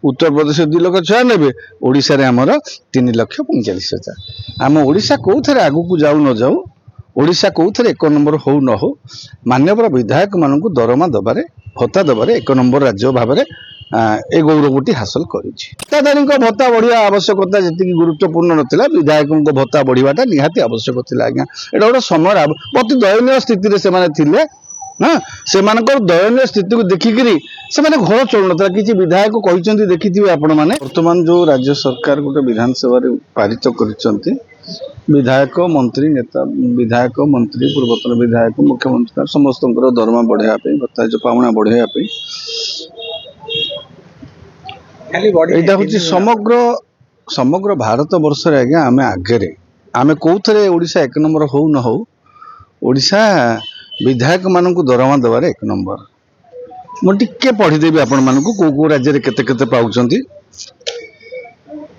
उत्तर प्रदेश 2,96,000 ओडिशा रे हमर 3,45,000 आम ओडिशा कोथरे आगु को जाऊ न जाऊ ओडिशा कोथरे 1 नंबर हो न हो मान्यवर विधायक मानकु दरमा दबारे भत्ता दबारे 1 नंबर राज्य भाबरे ए गौरवटी हासिल करिछि। भत्ताधारी भत्ता बढ़िया आवश्यकता जी गुरुत्वपूर्ण नथिला विधायक भत्ता बढ़ियाटा निहाती आवश्यक थिला आज्ञा एटा गोटे समय अति दयनीय स्थिति रे से माने थिले हाँ से दयनीय स्थिति को देखिकी से घर चलु ना कि विधायक कहते देखिए आपण मैंने वर्तमान जो राज्य सरकार गोटे विधानसभा पारित कर विधायक मंत्री नेता विधायक मंत्री पूर्वतन विधायक मुख्यमंत्री समस्त दरमा बढ़ाई भत्ता जो पावना बढ़ाई यहाँ हूँ समग्र समग्र भारत वर्ष आज्ञा आम आगे आम कौन ओडिशा 1 नंबर हो न हो ओडिशा विधायक मानक दरमा दबार 1 नंबर मुझे पढ़ीदेवी आपण मानक कौ राज्य केते केते पाउछंती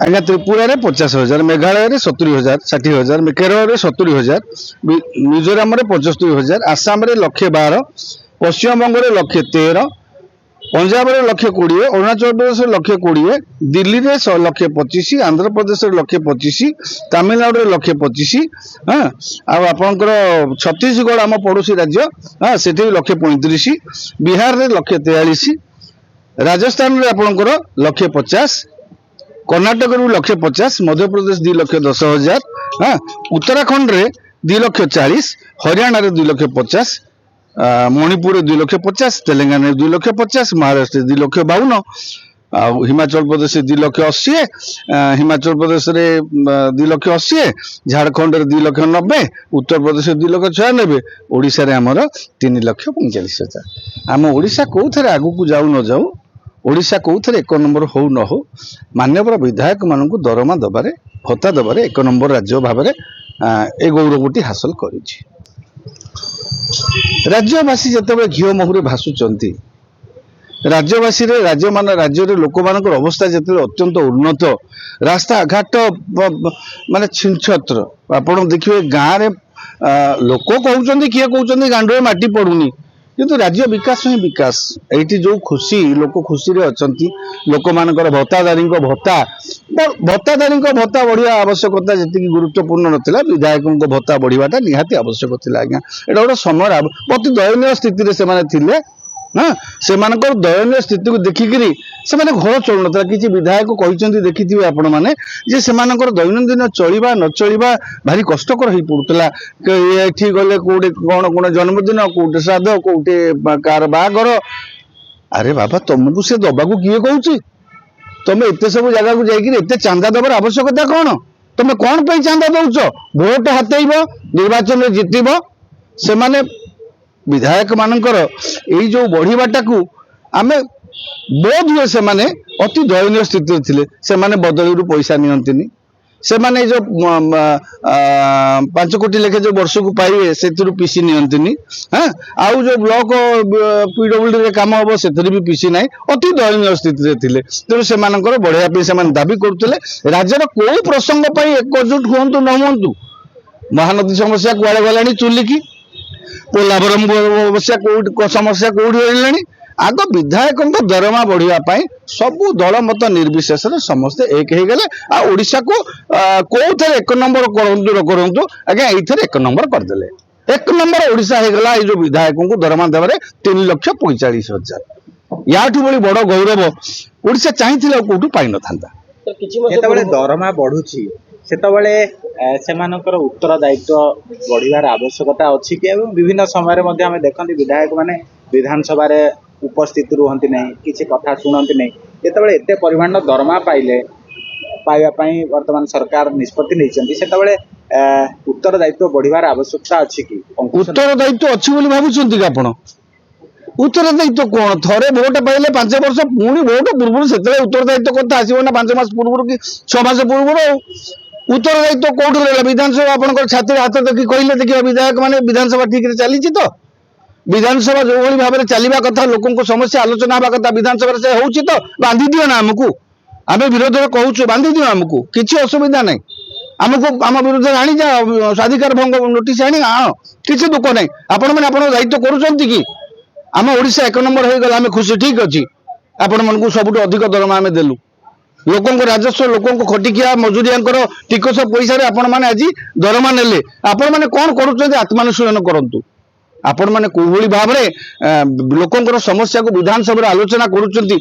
आज्ञा त्रिपुरा रे 50,000 मेघालय रे 70,000 60,000 केरल रे 70,000 मिजोराम रे 75,000 आसाम रे 1,12,000 पश्चिम बंग रे 1,13,000 पंजाब रे 1,20,000 अरुणाचल प्रदेश रे 1,20,000 दिल्ली रे 1,25,000 आंध्र प्रदेश रे 1,25,000 तमिलनाडु रे 1,25,000 हाँ आपनकर छत्तीसगढ़ आम पड़ोसी राज्य हाँ सेठी 1,35,000 बिहार रे 1,43,000 राजस्थान रे आपनकर 1,50,000 कर्नाटक रू 1,50,000 मध्य प्रदेश 2,10,000 हाँ उत्तराखंड रे 2,40,000 हरियाणा रे 2,50,000 मणिपुर 2,50,000 तेलंगाना 2,50,000 महाराष्ट्र 2,52,000 हिमाचल प्रदेश 2,80,000 हिमाचल प्रदेश रे 2,80,000 झारखंड रे 2,90,000 उत्तर प्रदेश 2,96,000 ओडिशा रे हमर 3,45,000 आम ओडिशा कोथरे आगु को जाऊ न जाऊ ओडिशा कोथरे 1 नंबर हो न हो मान्यवर विधायक मानकु दरमा दबारे भत्ता दबारे 1 नंबर राज्य भाबरे ए गौरवटी हासिल करिछि। राज्यवासी जिते घीओ मुहरे भाषुंट राज्यवासी राज्य लोक मान अवस्था जिते अत्यंत उन्नत रास्ता घाट माने छिनछत्र आप देखिए गाँव में लोक कहते किए कहते गांडे माटी पड़ूनी किंतु राज्य विकास ही विकास ये जो खुशी लोक खुशी रे अछंती लोक मानकर भत्ताधारी भत्ता बढ़िया आवश्यकता जी गुरुत्वपूर्ण नथिला विधायक भत्ता बढ़ियाटा निहाती आवश्यक थिला आज्ञा एटा गोटे समय अति दयनीय स्थिति रे से माने थिले हाँ से दयनीय स्थिति को देखिकी से घर चलु ना कि विधायक कहते देखिए आपण मैंने से दैनंदिन चलवा न चलवा भारी कष्टकर हो पड़ूला ये गले कौटे कौन कौन जन्मदिन कौटे श्राद्ध कौटे कार बागर अरे बाबा तुमको से दबाक किए कहूँ तुम एत सब जगह को जाकर चांदा दबार आवश्यकता कौन तुम कौन पे चांदा दौच भोट हाथेब निर्वाचन में जितब से माने विधायक मानकर यही जो बढ़ियाटा को आम बोध हुए से माने अति दयनीय स्थिति थिले से माने बदली पैसा नियंतिनी से माने जो 5 कोटी लेखे जो वर्ष को पाइबे से पीसी नियंतिनी हाँ आउ जो ब्लॉक पीडब्ल्यूडी रे काम हम से भी पीसी ना अति दयनीय स्थिति रे थिले तेणु से बढ़िया से दाबी करुले राज्यर कोई प्रसंग एकजुट हूँ न हूँ महानदी समस्या कुआड़े गलानी चुलिकी पोलावरम समस्या कौटी आग विधायक दरमा बढ़ाई सबू दल मत निर्विशेष समस्ते एक हो गले ओडिशा को कौन 1 नंबर करूँ आज्ञा ये 1 नंबर करदे 1 नंबर ओडिशा हो गला ये जो विधायक को दरमा देवे 3,45,000 याठू बड़ी बड़ गौरव ओडिशा चाहिए कौटू पाई न दरमा बढ़ुची सेमानकर उत्तरदायित्व बढ़ियार आवश्यकता अच्छी कि विभिन्न समय आम देखते विधायक माने विधानसभा उपस्थित रुहति नहीं किसी कथा शुणती नहीं जिते एत परिमाण दरमा पाइबापी वर्तमान सरकार निष्पत्ति नहीं उत्तरदायित्व बढ़ियार आवश्यकता अच्छी कि उत्तरदायित्व अच्छी भावुं आप उत्तरदायित्व कौन थे भोट पाइले 5 वर्ष पुणी भोट पूर्व से उत्तरदायित्व कथा आसो ना 5 मास पूर्व कि 6 मास पूर्व उत्तरदायित्व कौट रहा विधानसभा आप छाती हाथ देखिए कहले देखिए विधायक माने विधानसभा ठीक चली तो विधानसभा जो भाई भाव में चलवा कथा लोक समस्या आलोचना हवा कथा विधानसभा से होची तो बांधी दियो ना आमको आम विरोध में कहूँ बांधी दियो आमको किसी असुविधा नहीं आमको आम विरोध में आनी जा स्वाधिकार भंग नोटिस आनी आण किसी दुख नहीं आपण मैंने आप दायित्व करुँच कि आम ओडिशा 1 नंबर हो गला आम खुशी ठीक अच्छी आपण मन सबुठ अधिक दरमा आम देलु लोक राजस्व लोक खटिकिया मजुरिया टिकस पैसा आपण मैंने आज दरमा नेले आपण मैंने कौन कर आत्मानुशीलन करूँ आपण मैंने कोई भाव में लोकंर समस्या को विधानसभा आलोचना करुँच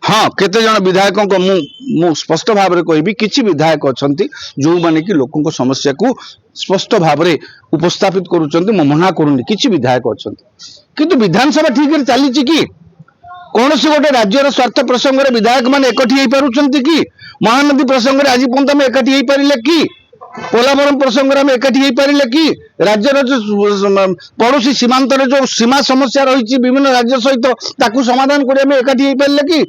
हाँ केते जन विधायकों को मु स्पष्ट भाव में कहबी किछि विधायक अछंती जो माने कि लोकों समस्या को स्पष्ट भाव में उपस्थापित करुँच मु मना करूनी किछि विधायक अछंती किंतु विधानसभा ठीक चली कि कौन सी गोटे राज्यर स्वार्थ प्रसंग में विधायक मैंने एकठी हो पारुछंती कि महानदी प्रसंग में आज पर्यंत आम एकठी हो पारे कि पोलावरम प्रसंग में एकठी हो पारे कि राज्यर जो पड़ोशी सीमांत जो सीमा समस्या रही विभिन्न राज्य सहित ताकू समाधान कर एकठी हो पारे कि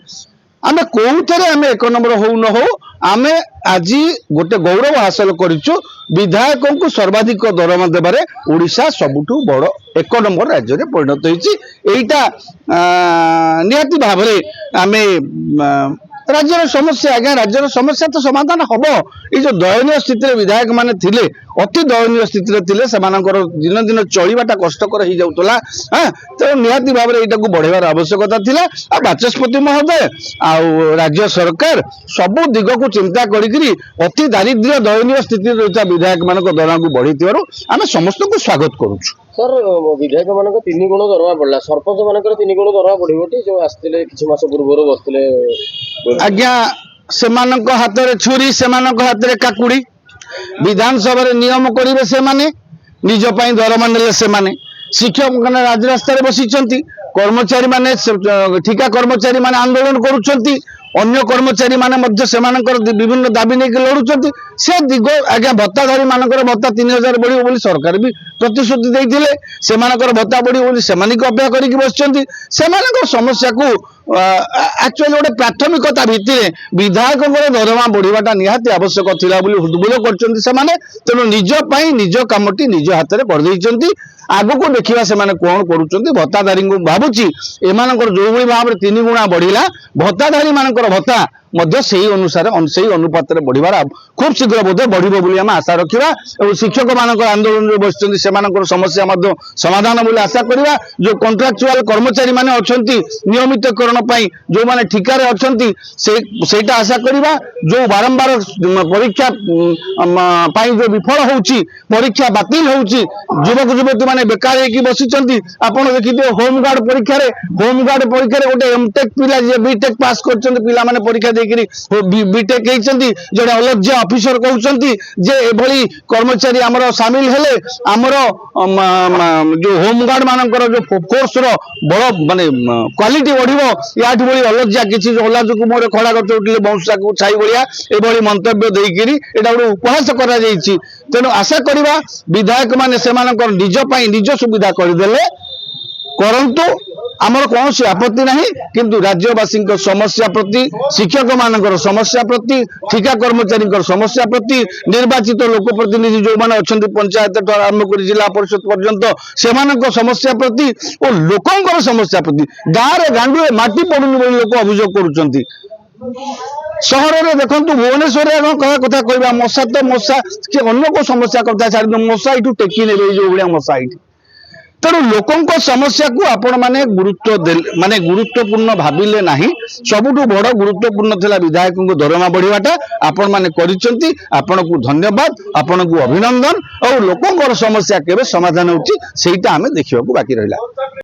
आम कौन आम एक नंबर हो न हो आम आज गोटे गौरव हासिल करूँ विधायकों को सर्वाधिक दरमा देवारे ओडिशा सबुठु बड़ एक नंबर राज्य में परिणत होईटा निहाती भाव आम राज्यर समस्या आज्ञा राज्यर समस्या तो समाधान हम ये जो दयनीय स्थिति विधायक माने थिले अति दयनीय स्थिति थिले सेमानकर दिन दिन चलवाटा कष्टकर हो जाऊला हाँ तो निहाती भाव में यहाँ बढ़ेबार आवश्यकता थिला आ बाचस्पति महोदय आ राज्य सरकार सबु दिग को चिंता करी अति दारिद्र्य दयनीय स्थिति रही विधायक मान दरमा को बढ़ी आम समस्त को स्वागत करुछु सर विधायक मान 3 गुण दरमा पड़ा सरपंच मान 3 गुण दरमा पड़े जो आसते कि मास पूर्व बसते आज्ञा सेमानक हाथ में छुरी सेमानक हाथ में काकुड़ी विधानसभा नियम करेंगे से माने निज दरमा नेले से माने शिक्षक मैंने राजरास्तार बसी कर्मचारी माने ठिका कर्मचारी माने आंदोलन करुछंती अन्य कर्मचारी माने मध्य सेमानकर विभिन्न दाबी नहीं लड़ुंट से दिग आज्ञा भत्ताधारी मानकर भत्ता 3000 बढ़ियो बोली सरकार भी प्रतिश्रुति देइथिले सेमानकर भत्ता बढ़ियो बोली सेमानिक अपेक्षा करिक बसचंती सेमानकर समस्या को एक्चुअली गोटे प्राथमिकता भित्तिरे विधायकों दरमा बढ़ाटा निहाती आवश्यक थिला बोली हृदबोध करचंती सेमाने तेणु निज पई निज कामटी निज हाथ में करदेइचंती आगो को देखिबा सेमाने कोन करूचंती भत्ताधारी को भाबुची एमानकर जो भली भाव में 3 गुणा बढ़िला भत्ताधारी मानकर भत्ता मध्य सही अनुसार सही अनुपात में बढ़िबार खूब शीघ्र बोधे बढ़िबो बोली हम आशा रखिबा और शिक्षक मानकर आंदोलन में बसचंती सेमानकर समस्या मध्य समाधान बोली आशा करिबा जो कॉन्ट्रैक्चुअल कर्मचारी माने अछंती नियमितकरण पई जो माने ठिकार अछंती सेटा आशा करिबा जो बारंबार परीक्षा पई जो विफल होउची परीक्षा बातिल होउची युवक युवती माने बेकार हेकी बसिचंती आपण देखिते होमगार्ड परीक्षा रे गोटे एमटेक पिला जे बीटेक पास करचंती पिला माने परीक्षा बीटेक जोड़े अलज्ज ऑफिसर कहते जे एभली कर्मचारी आमर सामिल हेले आमर जो होमगार्ड मानकर जो फोर्स रो बड़ माने क्वालिटी बढ़िबो याठी बड़ी अलज्जा किछि जो ओलाजु को मोरे खड़ा गछ उठले बंशा को छाई बलिया एभली मंतव्य देइकिरी एटा गोटे उपहास करा जाईछि तेनु आशा करिबा विधायक माने सेमानकर निज पई निज सुविधा करदेले करंतु आमर कौन सी आपत्ति नहीं किंतु राज्यवासी समस्या प्रति शिक्षक मानकर समस्या प्रति ठिका कर्मचारी समस्या प्रति निर्वाचित लोक प्रतिनिधि जो मैंने अच्छा पंचायत आरंभ कर जिला परिषद पर्यंत से समस्या प्रति और लोकंर समस्या प्रति गाँव गांडुए माटी पड़ुनी बोली लोक अभियोग करुँच सहर में देखु भुवनेश्वर कह कथा कहवा मशा तो मशा कि अन्य को समस्या कथा छाड़ी मशा यू टेकी ने जो भाया मशा ये तेणु लोकों समस्या को आपण माने माने गुरुत्वपूर्ण भाविले नहीं सबुठ बड़ गुरुत्वपूर्ण थिला विधायकों को दरमा बढ़िवाटा आपण माने करिसंती आपण को धन्यवाद आपण को अभिनंदन और लोकों समस्या केबे समाधान होची सेटा हमें देखिबा को बाकी रहिला।